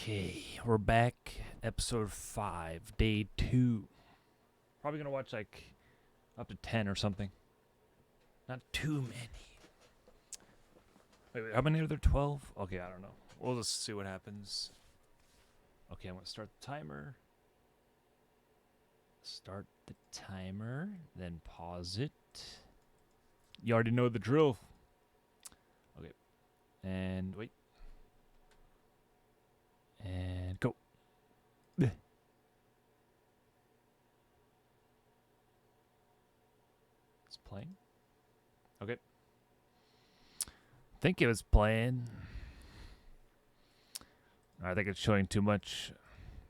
Okay, we're back. Episode 5, day 2. Probably gonna watch like up to 10 or something. Not too many. Wait, how many are there? 12? Okay, I don't know. We'll just see what happens. Okay, I'm gonna start the timer. Start the timer, then pause it. You already know the drill. Okay, and wait. And go. It's playing. Okay. Think it was playing. I think it's showing too much.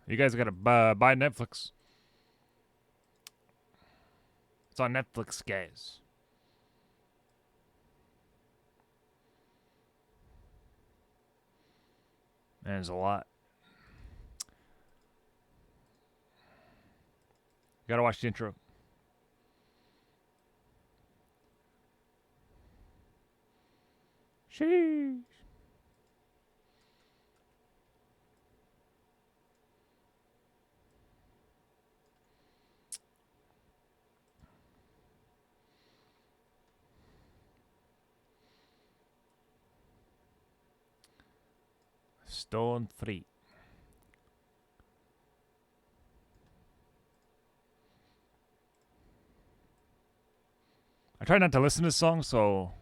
You guys gotta buy Netflix. It's on Netflix, guys. And there's a lot. You gotta watch the intro. Sheesh. Stone free. I try not to listen to this song, so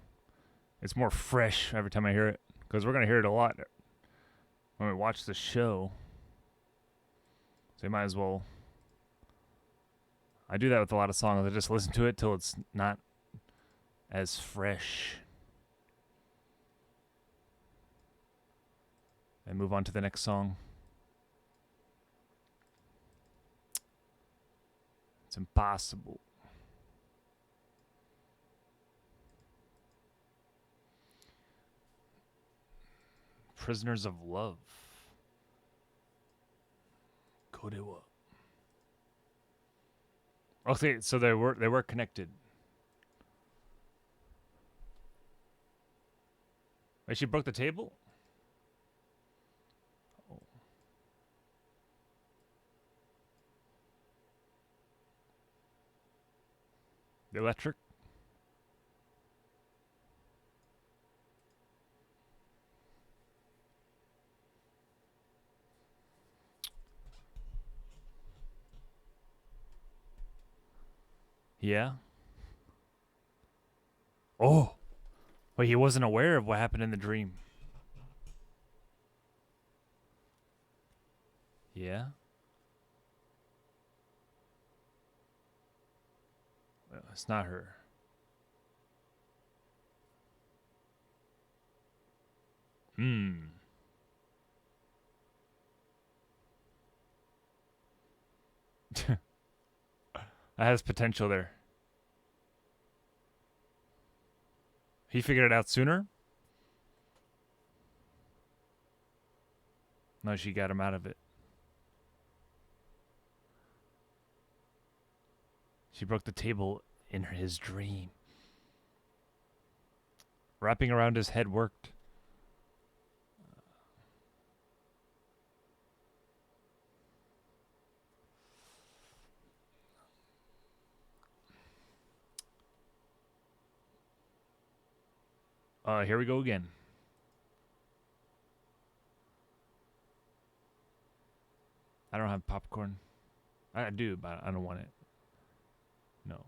it's more fresh every time I hear it. Because we're gonna hear it a lot when we watch the show. So you might as well. I do that with a lot of songs. I just listen to it till it's not as fresh. And move on to the next song. It's impossible. Prisoners of Love. Kodewa. Okay, so they were connected. Wait, she broke the table? Oh. The electric? Yeah. Oh. Wait, he wasn't aware of what happened in the dream. Yeah? Well, it's not her. Hmm. That has potential there. He figured it out sooner? No, she got him out of it. She broke the table in his dream. Wrapping around his head worked. Here we go again. I don't have popcorn. I do, but I don't want it. No.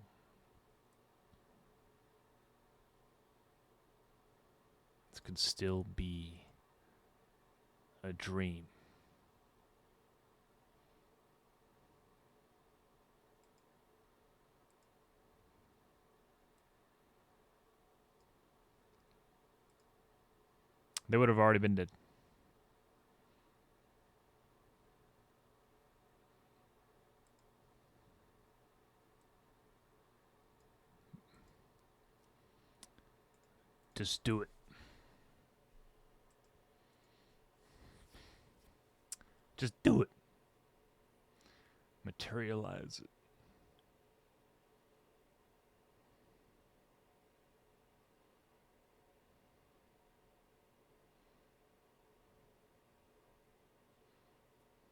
This could still be a dream. They would have already been dead. Just do it. Just do it. Materialize it.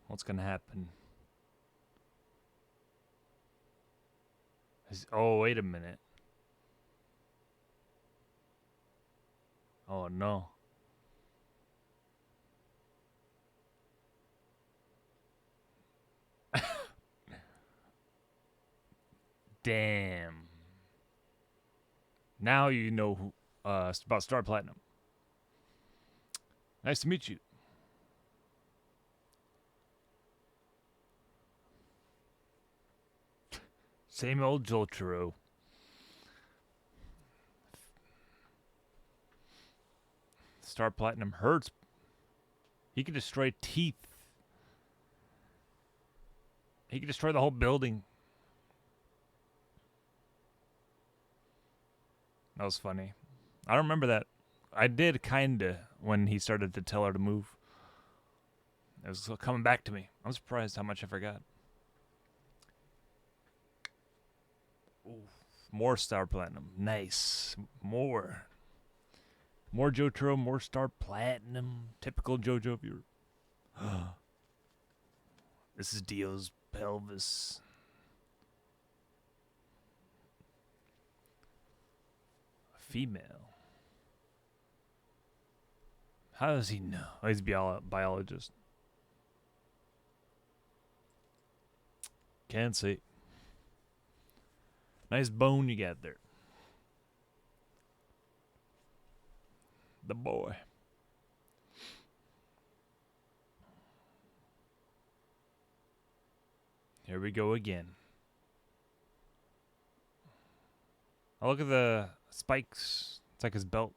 What's gonna happen? Oh, wait a minute. Oh no. Damn. Now you know who, about Star Platinum. Nice to meet you. Same old Jotaro. Star Platinum hurts. He can destroy teeth. He can destroy the whole building. That was funny. I don't remember that. I did kinda when he started to tell her to move. It was coming back to me. I'm surprised how much I forgot. Oof. More Star Platinum. Nice. More Jotaro, more Star Platinum. Typical JoJo viewer. This is Dio's pelvis. Female. How does he know? Oh, he's a biologist. Can't see. Nice bone you got there. The boy. Here we go again. Oh, look at the spikes. It's like his belt.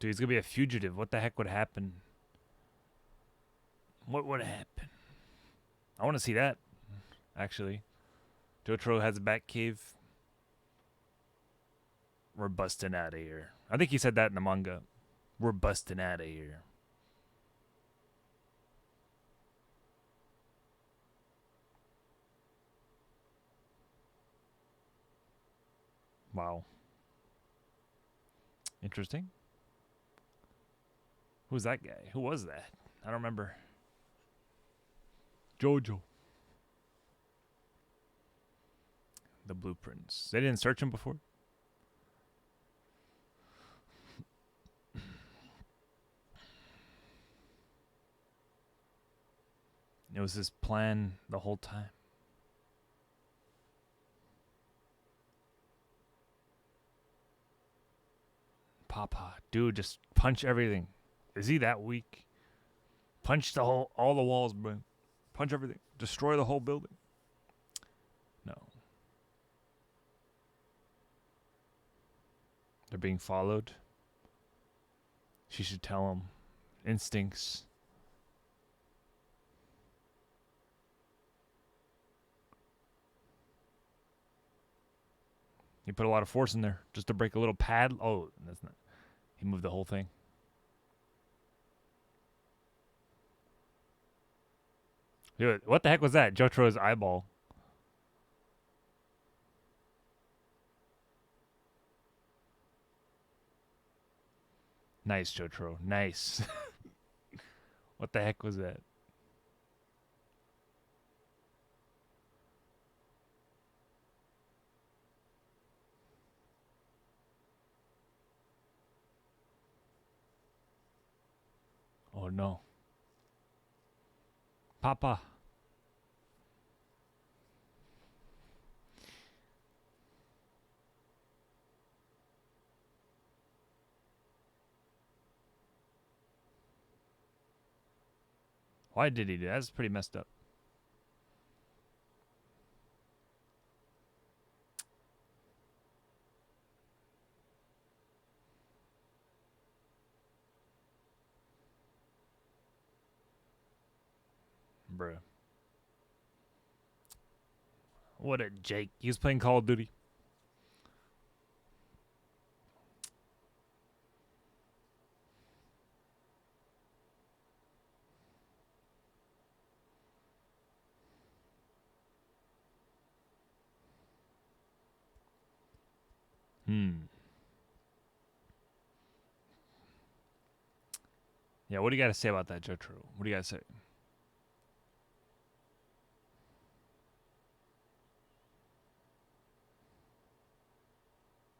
Dude, he's gonna be a fugitive. What the heck would happen? What would happen? I want to see that, actually. Jotaro has a bat cave. We're busting out of here. I think he said that in the manga. We're busting out of here. Wow. Interesting. Who's that guy? Who was that? I don't remember. Jojo. The blueprints. They didn't search him before? It was his plan the whole time. Papa, dude, just punch everything. Is he that weak? Punch all the walls, bro. Punch everything. Destroy the whole building. No. They're being followed. She should tell him. Instincts. He put a lot of force in there just to break a little pad. Oh, that's not. He moved the whole thing. Dude, what the heck was that? Jotaro's eyeball. Nice, Jotaro. Nice. What the heck was that? Oh no. Papa. Why did he do that? That's pretty messed up. Bruh. What a Jake. He was playing Call of Duty. Yeah, what do you got to say about that, Jotaro? What do you got to say?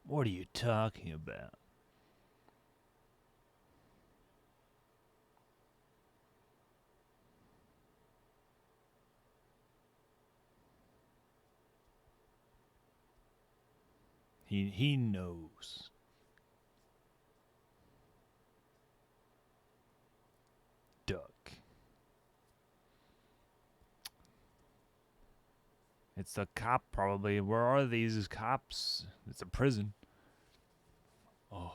What are you talking about? He knows. Duck. It's the cop, probably. Where are these cops? It's a prison. Oh.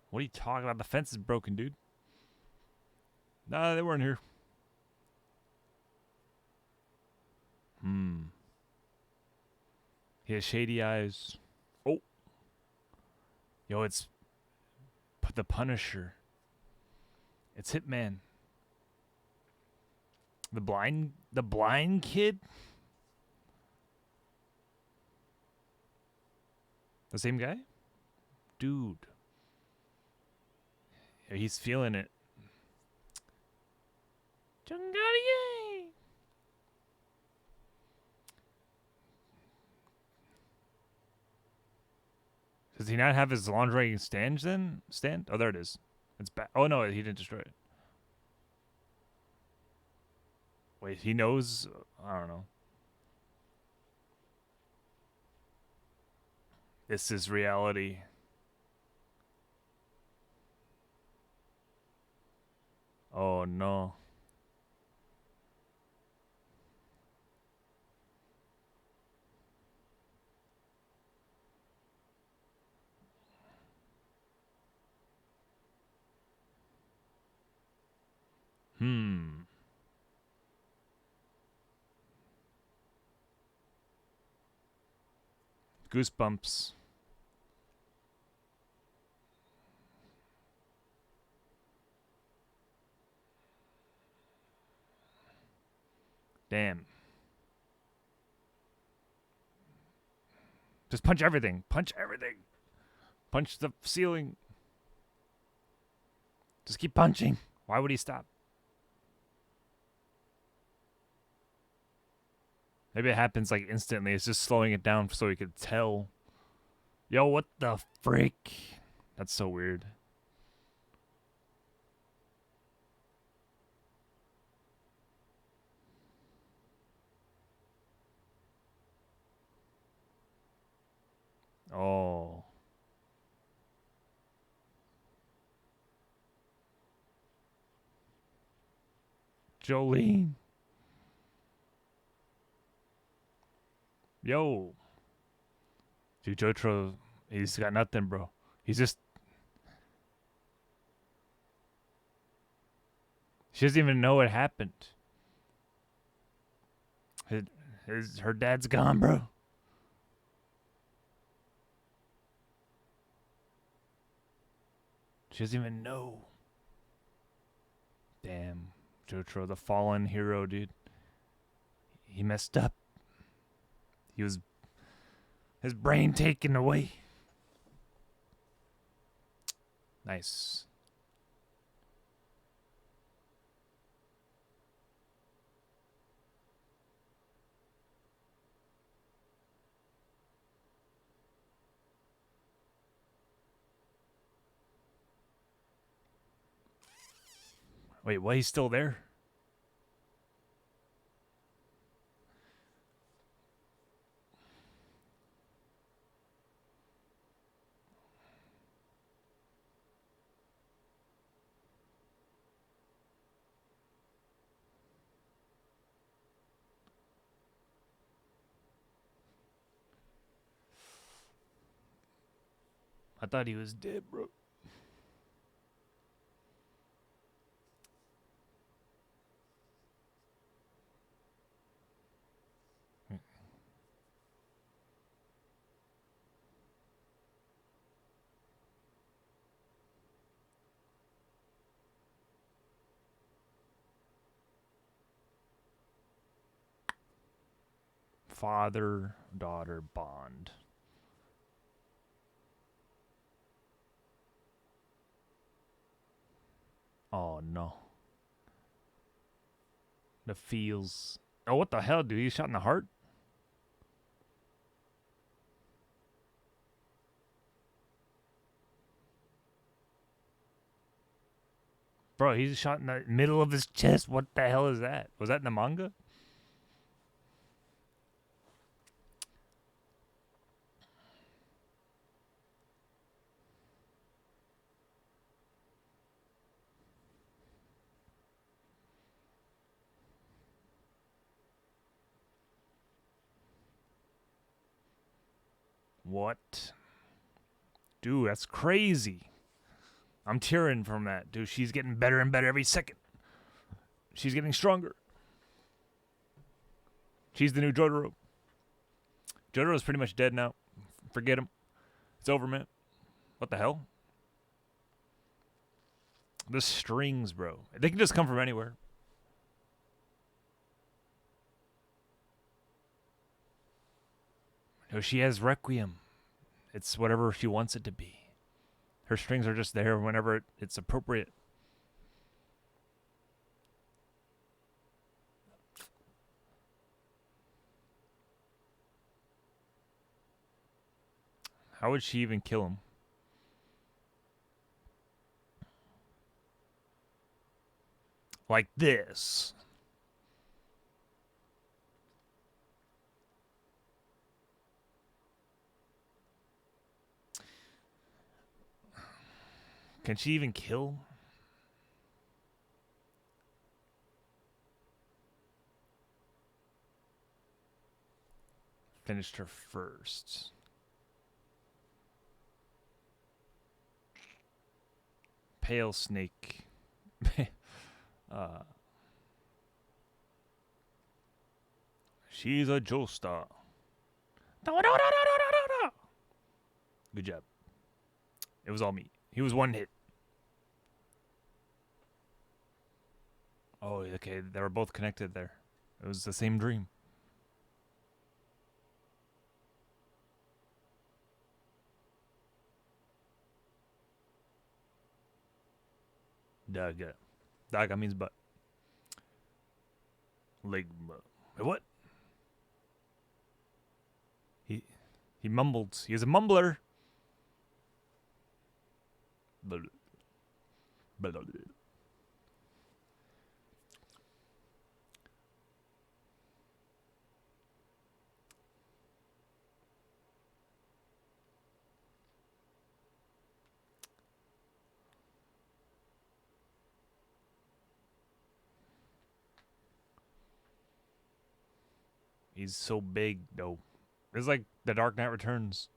What are you talking about? The fence is broken, dude. Nah, they weren't here. He has shady eyes. Oh. Yo, it's the Punisher. It's Hitman. The blind kid? The same guy? Dude. Yeah, he's feeling it. Jungarie! Does he not have his lingerie stand then? Stand? Oh, there it is. It's back. Oh, no, he didn't destroy it. Wait, he knows? I don't know. This is reality. Oh, no. Goosebumps. Damn. Just punch everything. Punch everything. Punch the ceiling. Just keep punching. Why would he stop? Maybe it happens like instantly. It's just slowing it down so he could tell. Yo, what the frick? That's so weird. Oh. Jolene. Yo. Dude, Jotaro, he's got nothing, bro. He's just... She doesn't even know what happened. Her dad's gone, bro. She doesn't even know. Damn. Jotaro, the fallen hero, dude. He messed up. He was... His brain taken away. Nice. Wait, what? He's still there? I thought he was dead, bro. father-daughter bond. Oh no. The feels. Oh, what the hell, dude? He's shot in the heart? Bro, he's shot in the middle of his chest. What the hell is that? Was that in the manga? What? Dude, that's crazy. I'm tearing from that. Dude, she's getting better and better every second. She's getting stronger. She's the new Jotaro. Jotaro's pretty much dead now. Forget him. It's over, man. What the hell? The strings, bro. They can just come from anywhere. No, she has Requiem. It's whatever she wants it to be. Her strings are just there whenever it's appropriate. How would she even kill him? Like this. Can she even kill? Finished her first. Pale snake. She's a Joestar. Good job. It was all me. He was one hit. Oh, okay. They were both connected there. It was the same dream. Daga. Daga means butt. Ligma. What? He mumbled. He is a mumbler. He's so big, though. It's like The Dark Knight Returns.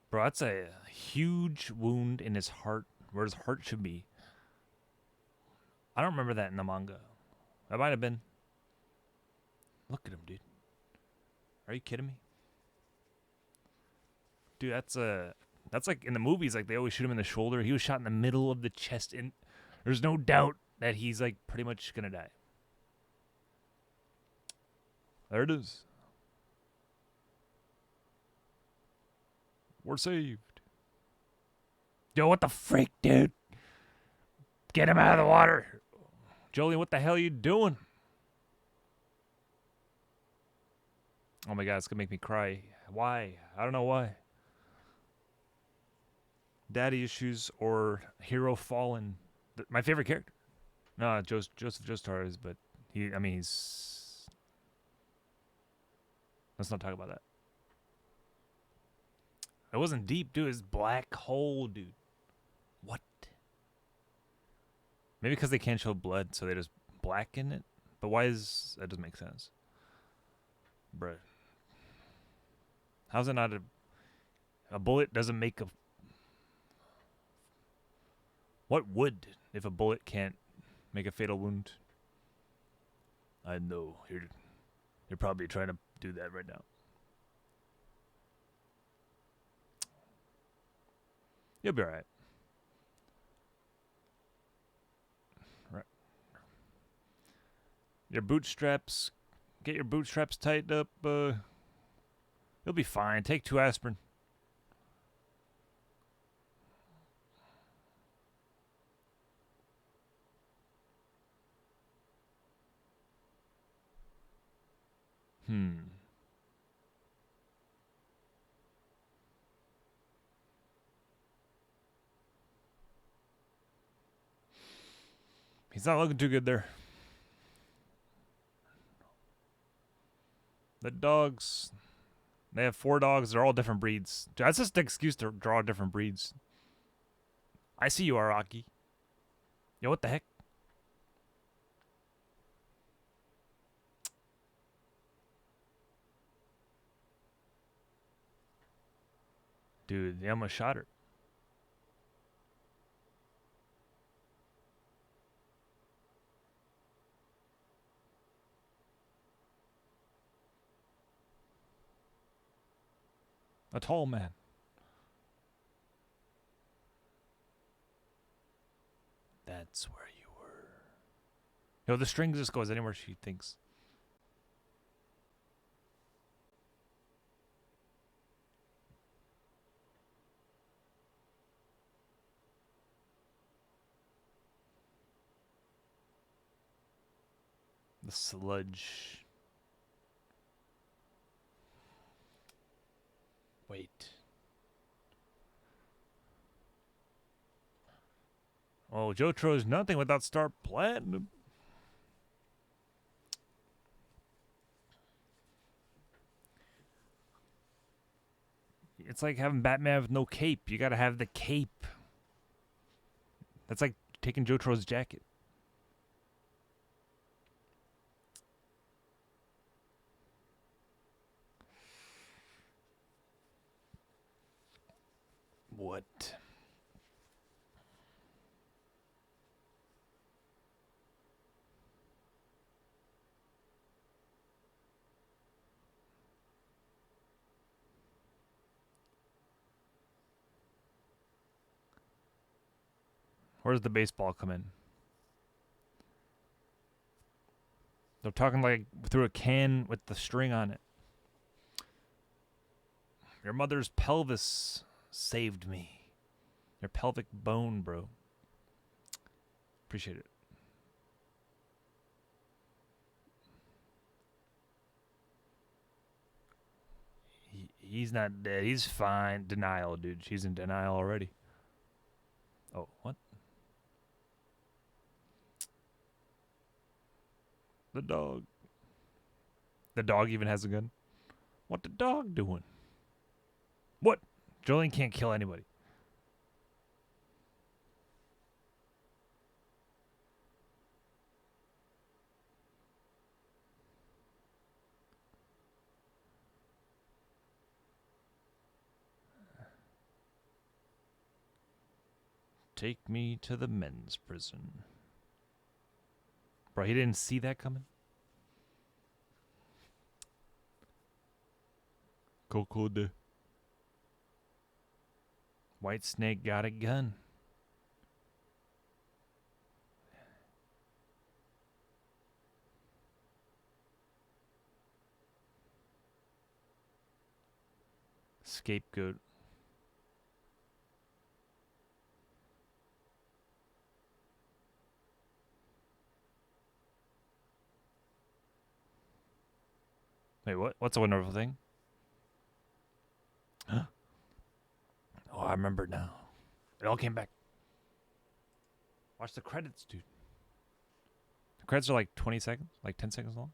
Bro, that's a huge wound in his heart, where his heart should be. I don't remember that in the manga. That might have been. Look at him, dude. Are you kidding me? Dude, that's like in the movies, like they always shoot him in the shoulder. He was shot in the middle of the chest, and there's no doubt that he's like pretty much gonna die. There it is. We're saved. Yo, what the freak, dude? Get him out of the water. Jolyne, what the hell are you doing? Oh my god, it's gonna make me cry. Why? I don't know why. Daddy issues or Hero Fallen. My favorite character. No, Joseph Joestar is, but he's. Let's not talk about that. It wasn't deep, dude. It's black hole, dude. What? Maybe because they can't show blood, so they just blacken it. But why is that? Doesn't make sense, bruh. How's it not a bullet doesn't make a? What would if a bullet can't make a fatal wound? I know you're probably trying to do that right now. You'll be alright. Your bootstraps. Get your bootstraps tightened up. You'll be fine. Take 2 aspirin. He's not looking too good there. The dogs, they have 4 dogs. They're all different breeds. That's just an excuse to draw different breeds. I see you, Araki. Yo, what the heck? Dude, they almost shot her. A tall man. That's where you were. Yo, the string just goes anywhere she thinks. The sludge. Wait. Oh, Jotaro is nothing without Star Platinum. It's like having Batman with no cape. You gotta have the cape. That's like taking Jotaro's jacket. What? Where's the baseball come in? They're talking like through a can with the string on it. Your mother's pelvis saved me. Your pelvic bone, bro. Appreciate it. He's not dead. He's fine. Denial, dude. She's in denial already. Oh, what? The dog. The dog even has a gun. What the dog doing? What? Jolene can't kill anybody. Take me to the men's prison. Bro, he didn't see that coming? Kokode. White Snake got a gun. Scapegoat. Wait, what? What's a wonderful thing? Huh? Oh, I remember now. It all came back. Watch the credits, dude. The credits are like 20 seconds, like 10 seconds long.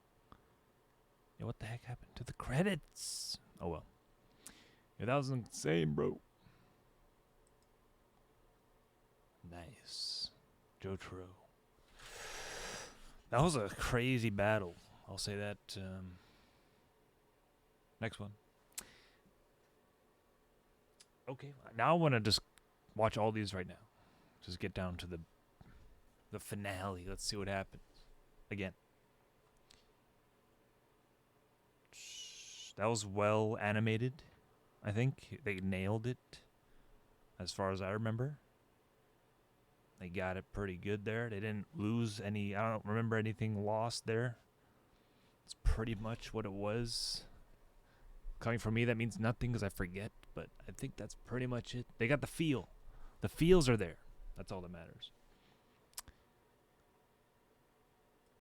Yeah, what the heck happened to the credits? Oh, well. Yeah, that was insane, bro. Nice. Jotaro. That was a crazy battle. I'll say that. Next one. Okay, now I want to just watch all these right now. Just get down to the finale. Let's see what happens. Again. That was well animated, I think. They nailed it, as far as I remember. They got it pretty good there. They didn't lose any. I don't remember anything lost there. It's pretty much what it was. Coming from me, that means nothing because I forget, but I think that's pretty much it. They got the feel. The feels are there. That's all that matters.